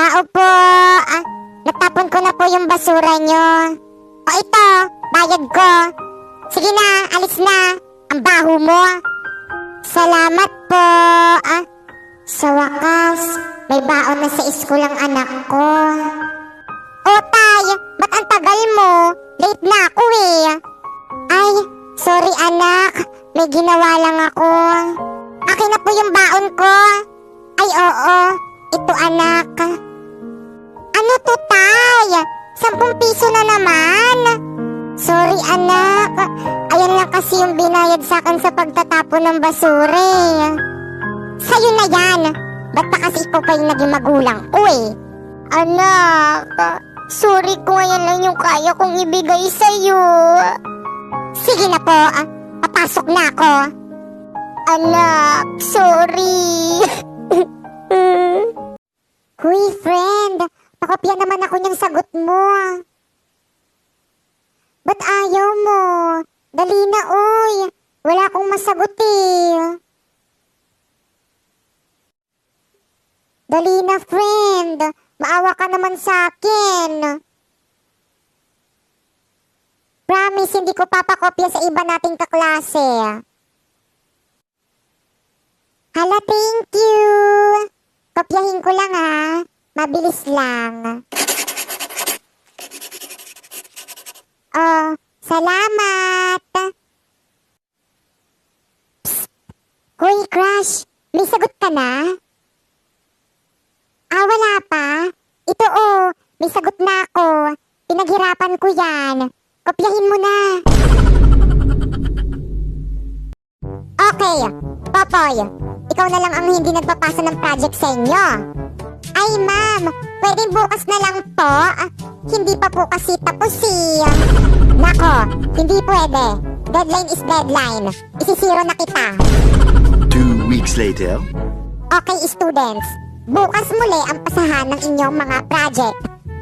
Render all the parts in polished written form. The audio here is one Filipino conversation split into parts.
Tao po, natapon ko na po yung basura nyo. O ito, bayad ko. Sige na, alis na. Ang baho mo. Salamat po. Sa wakas, may baon na sa school ang anak ko. O tay, ba't ang tagal mo? Late na ako eh. Ay, sorry anak. May ginawa lang ako. Akin na po yung baon ko. Ay oo, ito anak. Ano to tay? 10 piso na naman. Sorry anak. Ayan lang kasi yung binayad sa akin sa pagtatapon ng basura eh. Sa'yo na yan. Ba't pa kasi ikaw pa yung naging magulang ko eh? Anak, sorry kung ayan lang yung kaya kong ibigay sa'yo. Sige na po, papasok na ako. Anak, sorry. Huy friend, pakopya naman ako niyang sagot mo. Ba't ayaw mo? Dali na uy, wala akong masagot eh. Dali na friend, maawa ka naman sa akin. Promise, hindi ko papakopya sa iba nating kaklase. Hala, thank you. Kopyahin ko lang mabilis lang. Oh, salamat. Psst. Hoy, Crush, may sagot ka na? Wala pa. Ito may sagot na ako. Pinaghirapan ko yan. Kopyahin mo na. Okay, Popoy, ikaw na lang ang hindi nagpapasa ng project sa inyo. Ay ma'am, pwedeng bukas na lang po. Hindi pa po kasi tapos Nako, hindi pwede. Deadline is deadline. Isisiro na kita. 2 weeks later. Okay students, bukas muli ang pasahan ng inyong mga project.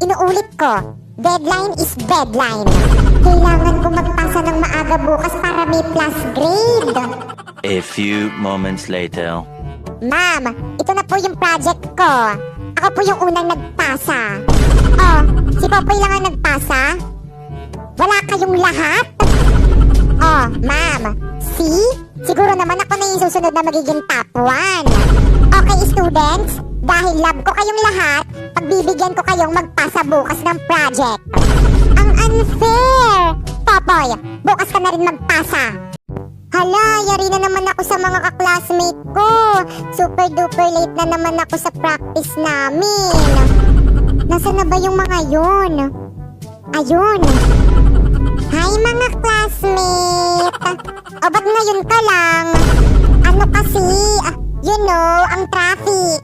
Inuulit ko, deadline is deadline. Kailangan ko magpasa ng maaga bukas para may plus grade. A few moments later. Ma'am, ito na po yung project ko. Ako po yung unang nagpasa. Oh, si Popoy lang ang nagpasa? Wala kayong lahat? Oh, ma'am, see? Siguro naman ako na yung susunod na magiging top 1. Okay, students, dahil love ko kayong lahat, pagbibigyan ko kayong magpasa bukas ng project. Ang unfair! Popoy, bukas ka na rin magpasa. Hala, yari na naman ako sa mga kaklasmate ko. Super duper late na naman ako sa practice namin. Nasaan na ba yung mga yun? Ayun. Hi mga classmate. O ba't ngayon ka lang? Ano kasi, you know, ang traffic.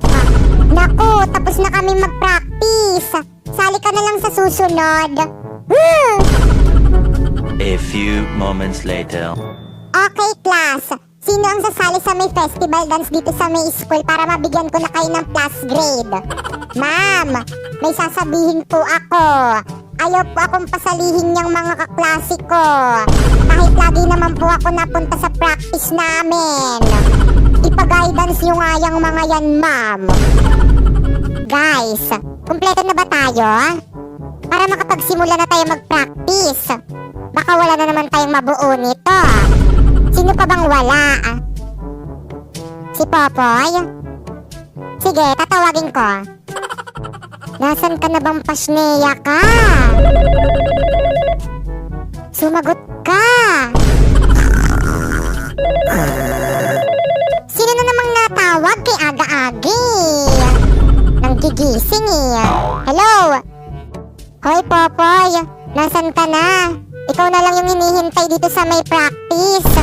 Naku, tapos na kami mag-practice. Sali ka na lang sa susunod. Woo! A few moments later. Okay class, sino ang sasali sa may festival dance dito sa may school para mabigyan ko na kayo ng plus grade? Ma'am, may sasabihin po ako. Ayaw po akong pasalihin niyang mga kaklase ko. Kahit lagi naman po ako napunta sa practice namin. Ipa-guidance yung ayang mga yan, ma'am. Guys, kumpleto na ba tayo? Para makapagsimula na tayo mag-practice. Baka wala na naman tayong mabuo nito. Sino pa bang wala? Si Popoy? Sige, tatawagin ko. Nasaan ka na bang pasneya ka? Sumagot ka! Sino na namang natawag kay aga-agi? Nang gigising Hello? Hoy Popoy, nasaan ka na? Ikaw na lang yung hinihintay dito sa may practice.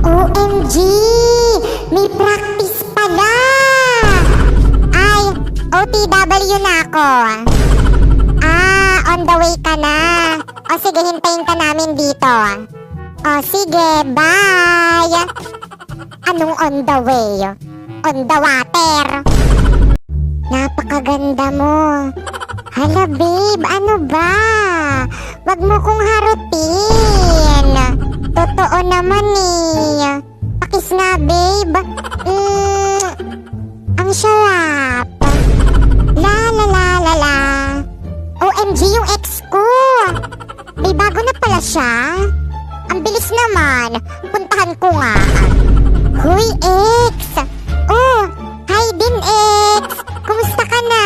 OMG! May practice pala! Ay, OTW na ako. On the way ka na. O sige, hintayin ka namin dito. O sige, bye! Anong on the way? On the water. Napakaganda mo. Hala babe, ano ba? Wag mo kong harutin. Totoo naman Pakis nga babe. Ang sarap. La la la. ko nga. Huy, X! Oh, hi din, X! Kumusta ka na?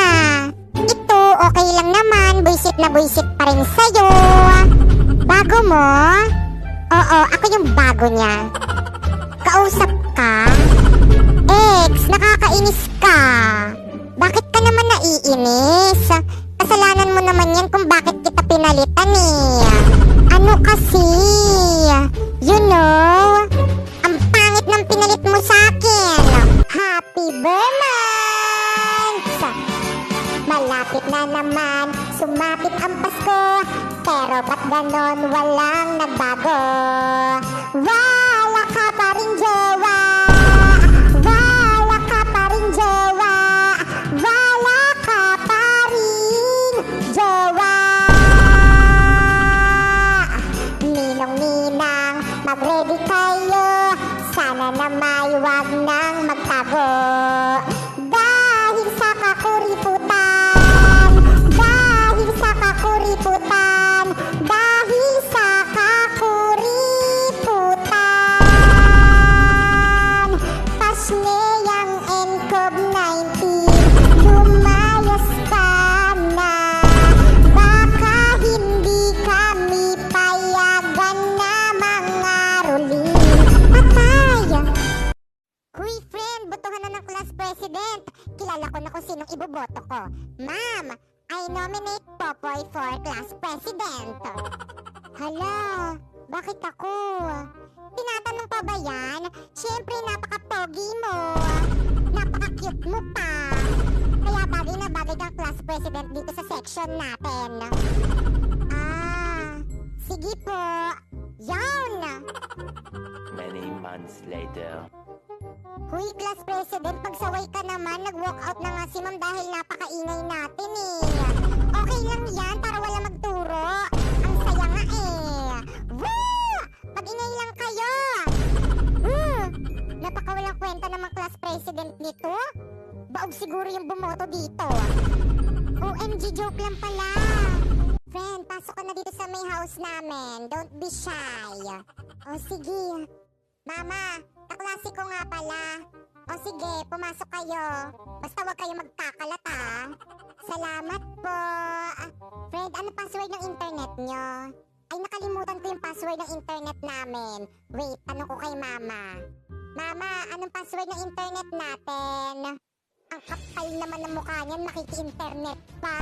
Ito, okay lang naman. Buisit na buisit pa rin sa'yo. Bago mo? Oo, ako yung bago niya. Kausap ka? X, nakakainis ka. Bakit ka naman naiinis? Kasalanan mo naman yan kung bakit kita pinalitan eh. Ano kasi? You know, ang pangit ng pinalit mo sa akin. Happy Burmans! Malapit na naman, sumapit ang Pasko. Pero ba't ganon walang nagbago? Wala ka pa rin jowa. Wala ka pa rin jowa. Wala ka pa rin jowa. Ninong-ninang, mag-ready kayo. Sana na may wag nang magtago. Dahil sa kakuriputan. Dahil sa kakuriputan. Dahil sa kakuriputan. Pasneyang NCOV-19, lumayas ka na. Baka hindi kami payagan na mga ruling. Patay! Huy, friend, botohan na ng class president. Kilala ko na kung sinong iboboto ko. Ma'am, I nominate Popoy for class president. Hala, bakit ako? Tinatanong pa ba yan? Siyempre, napaka-pogi mo. Napaka-cute mo pa. Kaya bagay na bagay kang class president dito sa section natin. Ah, sige po. Yawn! Many months later. Huy, class president, pagsaway ka naman. Nag-walk out na nga si ma'am dahil napakaingay natin eh. Okay lang yan para wala magturo. Ang saya nga eh. Woo! Pag-ingay lang kayo. Napakawalang kwenta naman class president nito. Baog siguro yung bumoto dito. OMG, joke lang pala. Friend, pasok ka na dito sa may house namin. Don't be shy. O sige. Mama, kaklase ko nga pala. O sige, pumasok kayo. Basta huwag kayo magkakalat ha. Salamat po. Fred, ano password ng internet nyo? Ay, nakalimutan ko yung password ng internet namin. Wait, tanong ko kay mama. Mama, anong password ng internet natin? Ang kapal naman ng mukha niyan, makiki-internet pa.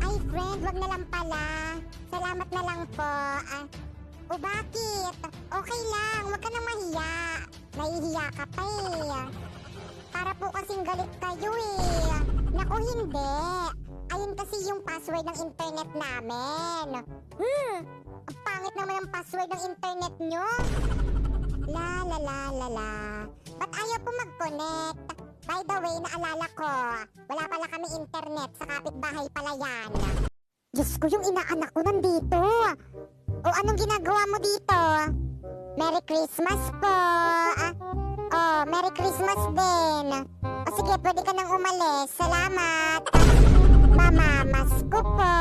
Ay, friend, wag na lang pala. Salamat na lang po. O bakit? Okay lang, wag ka nang mahiya. Nahihiya ka pa eh. Para po kasing galit kayo eh. Naku, hindi. Ayun kasi yung password ng internet namin. Ang pangit naman ang password ng internet nyo. La la la la la. Ba't ayaw po mag-connect? By the way, naalala ko, wala pala kami internet, sa kapitbahay pala yan. Diyos ko, yung inaanak ko nandito. O anong ginagawa mo dito? Merry Christmas po. Oh, Merry Christmas din. O sige, pwede ka nang umalis. Salamat. Mamamas ko po.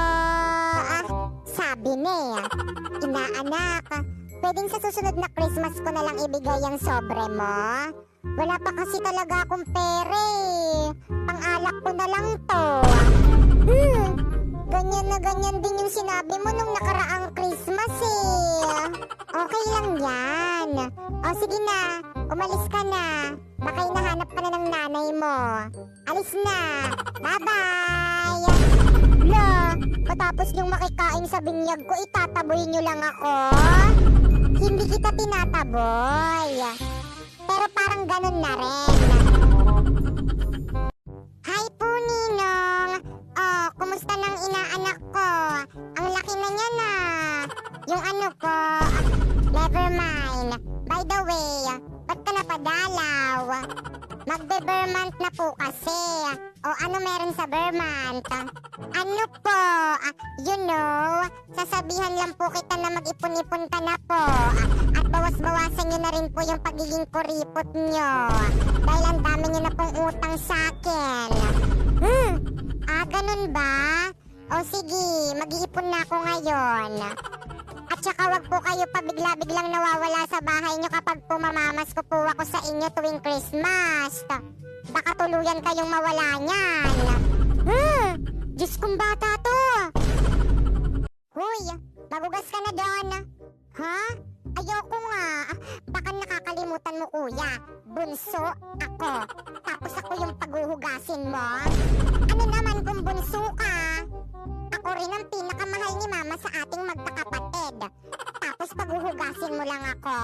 Sabi niya, inaanak, pwedeng sa susunod na Christmas ko na lang ibigay ang sobre mo? Wala pa kasi talaga akong pere. Pang-alak ko na lang to. Ganyan na ganyan din yung sinabi mo nung nakaraang Christmas eh. Okay lang yan. O sige na, umalis ka na. Baka hinahanap ka na ng nanay mo. Alis na. Bye-bye. Lo, matapos niyong makikain sa binyag ko, itataboy niyo lang ako? Hindi kita tinataboy. Pero parang ganun na rin. Hi po, Ninong. Oh, kumusta ng inaanak ko? Ang laki na niya na. Yung ano ko, never mind. By the way, ba't ka napadalaw? Magbe-Vermont na po kasi. O ano meron sa Vermont? Ano po? You know, sasabihan lang po kita na mag-ipon-ipon ka na po. At bawas-bawasan nyo na rin po yung pagiging kuripot nyo. Dahil ang dami nyo na pong utang sa akin. Ganun ba? O sige, mag-iipon na ako ngayon. At At saka wag po kayo pabigla-biglang nawawala sa bahay nyo kapag pumamamas ko po ako sa inyo tuwing Christmas. Baka tuluyan kayong mawala niyan. Diyos kong bata to. Hoy, magugas ka na doon. Ha? Ayoko nga. Baka nakakalimutan mo, kuya. Bunso ako. Tapos ako yung paghuhugasin mo. Ano naman kung bunso ka? Ako rin ang pinakamahal ni mama sa ating magkakapatid. Tapos paghuhugasin mo lang ako?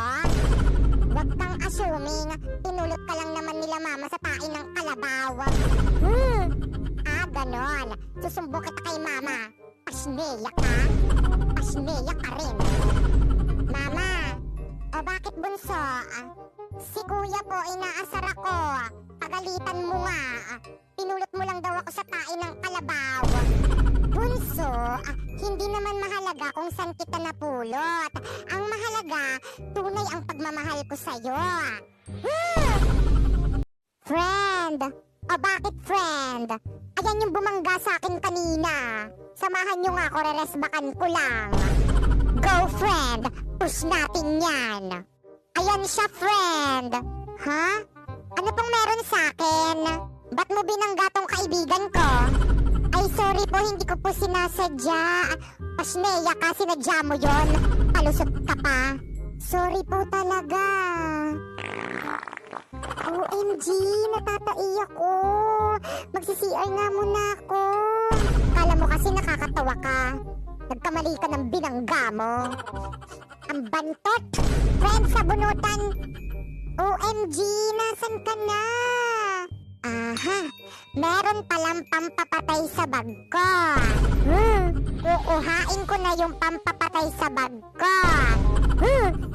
Huwag kang assuming. Pinulot ka lang naman nila mama sa pain ng kalabaw. Ganon. Susumbong kita kay mama. Pasneya ka? Pasneya ka rin. Mama, o bakit bunso? Si kuya po, inaasar ako. Pagalitan mo nga. Pinulot mo lang daw ako sa pain ng kalabaw. Bunso, hindi naman mahalaga kung saan kita napulot. Ang mahalaga, tunay ang pagmamahal ko sa'yo. Friend! O bakit friend? Ayan yung bumangga sa akin kanina. Samahan nyo nga ako, reresbakan ko lang. Go friend! Push natin yan. Ayan siya friend. Ha? Ano pong meron sa akin? Ba't mo binangga tong kaibigan ko? Ay sorry po, hindi ko po sinasadya. Pasneya ka, sinadya mo yon. Palusot ka pa. Sorry po talaga. OMG, natataiyak ko. Magsi-CR nga muna ako. Kala mo kasi nakakatawa ka. Nagkamali ka ng binangga mo. Ang bantot. Friend sa bunutan. OMG, nasan ka na? Aha, meron palang pampapatay sa bag ko. Kukuhain ko na yung pampapatay sa bag ko.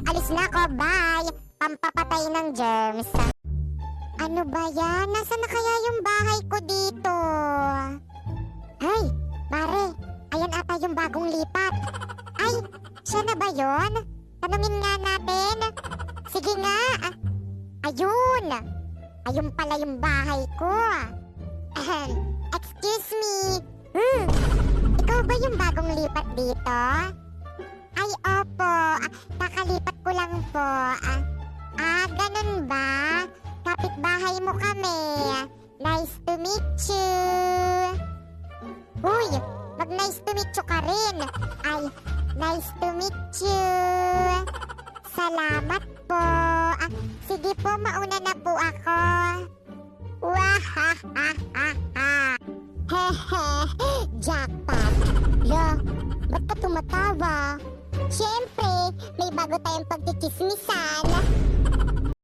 Alis na ako, bye. Pampapatay ng germs. Ano ba yan? Nasaan na kaya yung bahay ko dito? Ay, pare, ayan ata yung bagong lipat. Ay, siya na ba yun? Tanungin nga natin. Sige nga. Ayun. Ayun pala yung bahay ko. Excuse me. Ikaw ba yung bagong lipat dito? Ay, opo. Kakalipat ko lang po. Ganun ba? Kapitbahay mo kami. Nice to meet you. Uy, mag-nice to meet you ka rin. Ay, nice to meet you. Salamat po. Sige po, mauna na po ako. Wahahaha. Hehe, jackpot. Lo, ba't ka tumatawa? Siyempre, may bago tayong pagkikismisan.